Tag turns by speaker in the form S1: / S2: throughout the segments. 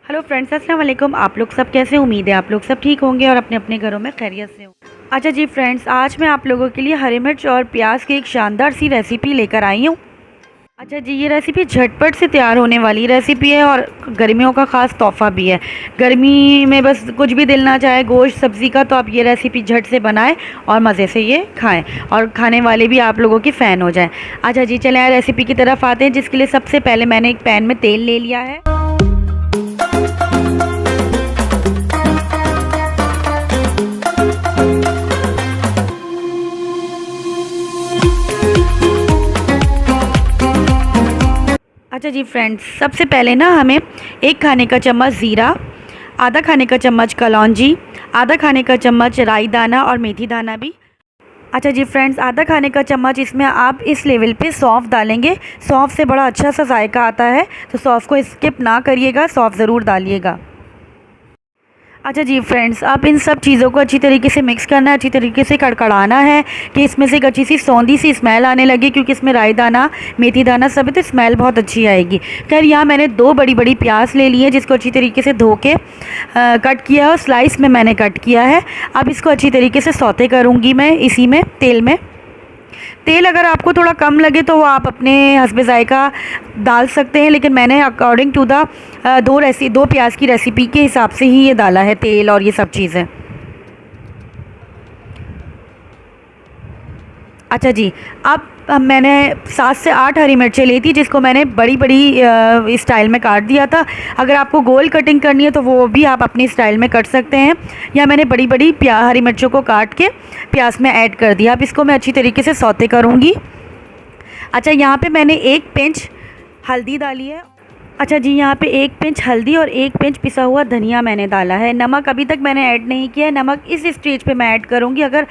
S1: Hello friends, अस्सलाम वालेकुम। आप लोग सब कैसे? उम्मीद है आप लोग सब ठीक होंगे और अपने अपने घरों में खैरियत से हो। अच्छा जी फ्रेंड्स, आज मैं आप लोगों के लिए हरी मिर्च और प्याज की एक शानदार सी रेसिपी लेकर आई हूँ। अच्छा जी, ये रेसिपी झटपट से तैयार होने वाली रेसिपी है और गर्मियों का ख़ास तोहफ़ा भी है। गर्मी में बस कुछ भी दिल ना चाहे गोश्त सब्ज़ी का, तो आप ये रेसिपी झट से बनाएं और मज़े से ये खाएं और खाने वाले भी आप लोगों के फ़ैन हो जाएं। अच्छा जी, चलें रेसिपी की तरफ आते हैं, जिसके लिए सबसे पहले मैंने एक पैन में तेल ले लिया है। अच्छा जी फ्रेंड्स, सबसे पहले ना हमें एक खाने का चम्मच ज़ीरा, आधा खाने का चम्मच कलौंजी, आधा खाने का चम्मच राई दाना और मेथी दाना भी। अच्छा जी फ्रेंड्स, आधा खाने का चम्मच इसमें आप इस लेवल पे सौंफ डालेंगे। सौंफ से बड़ा अच्छा सा जायका आता है, तो सौंफ को स्किप ना करिएगा, सौंफ ज़रूर डालिएगा। अच्छा जी फ्रेंड्स, आप इन सब चीज़ों को अच्छी तरीके से मिक्स करना है, अच्छी तरीके से कड़कड़ाना है कि इसमें से एक अच्छी सी सौंधी सी स्मेल आने लगे, क्योंकि इसमें राई दाना मेथी दाना सब है, तो स्मेल बहुत अच्छी आएगी। खैर, यहाँ मैंने 2 बड़ी बड़ी प्याज ले ली है, जिसको अच्छी तरीके से धो के कट किया है और स्लाइस में मैंने कट किया है। अब इसको अच्छी तरीके से सौते करूँगी मैं इसी में तेल में। तेल अगर आपको थोड़ा कम लगे तो वो आप अपने हस्बे ज़ायका डाल सकते हैं, लेकिन मैंने अकॉर्डिंग टू द 2 प्याज की रेसिपी के हिसाब से ही ये डाला है तेल और ये सब चीज़ें। अच्छा जी, अब मैंने 7 से 8 हरी मिर्चें ली थी, जिसको मैंने बड़ी बड़ी स्टाइल में काट दिया था। अगर आपको गोल कटिंग करनी है तो वो भी आप अपनी स्टाइल में कट सकते हैं। या मैंने बड़ी बड़ी हरी मिर्चों को काट के प्याज में ऐड कर दिया। अब इसको मैं अच्छी तरीके से सौते करूँगी। अच्छा, यहाँ पे मैंने 1 पिंच हल्दी डाली है। अच्छा जी, यहाँ पे 1 पिंच हल्दी और 1 पिंच पिसा हुआ धनिया मैंने डाला है। नमक अभी तक मैंने ऐड नहीं किया है, नमक इस स्टेज पे मैं ऐड करूँगी। अगर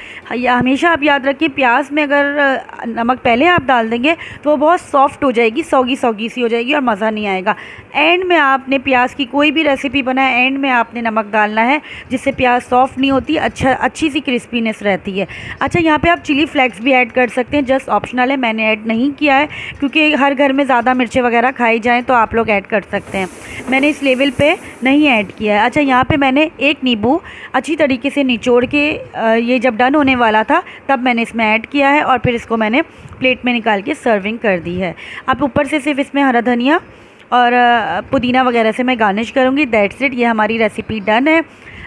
S1: हमेशा आप याद रखिए, प्याज में अगर नमक पहले आप डाल देंगे तो वो बहुत सॉफ्ट हो जाएगी, सौगी सौगी सी हो जाएगी और मज़ा नहीं आएगा। एंड में आपने प्याज की कोई भी रेसिपी बनाए, एंड में आपने नमक डालना है, जिससे प्याज सॉफ्ट नहीं होती, अच्छी सी क्रिस्पीनेस रहती है। अच्छा, यहाँ पर आप चिली फ्लेक्स भी ऐड कर सकते हैं, जस्ट ऑप्शनल है, मैंने ऐड नहीं किया है क्योंकि हर घर में ज़्यादा मिर्चें वगैरह खाई जाएँ तो आप लोग ऐड कर सकते हैं। मैंने इस लेवल पे नहीं ऐड किया है। अच्छा, यहाँ पे मैंने 1 नींबू अच्छी तरीके से निचोड़ के ये जब डन होने वाला था तब मैंने इसमें ऐड किया है और फिर इसको मैंने प्लेट में निकाल के सर्विंग कर दी है। अब ऊपर से सिर्फ इसमें हरा धनिया और पुदीना वगैरह से मैं गार्निश करूँगी। दैट्स इट, ये हमारी रेसिपी डन है।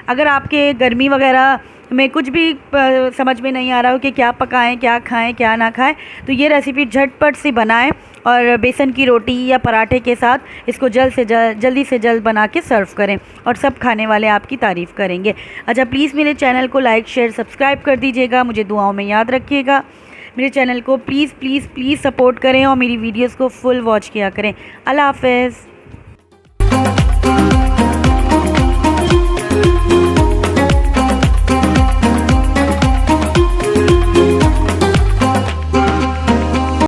S1: अगर आपके गर्मी वगैरह में कुछ भी समझ में नहीं आ रहा हो कि क्या पकाएं, क्या खाएं, क्या ना खाएं, तो ये रेसिपी झटपट से बनाएं और बेसन की रोटी या पराठे के साथ इसको जल्दी से जल्द बना के सर्व करें और सब खाने वाले आपकी तारीफ़ करेंगे। अच्छा, प्लीज़ मेरे चैनल को लाइक शेयर सब्सक्राइब कर दीजिएगा, मुझे दुआओं में याद रखिएगा। मेरे चैनल को प्लीज़ प्लीज़ प्लीज़ सपोर्ट करें और मेरी वीडियोज़ को फुल वॉच किया करें। अल्लाह हाफ़िज़।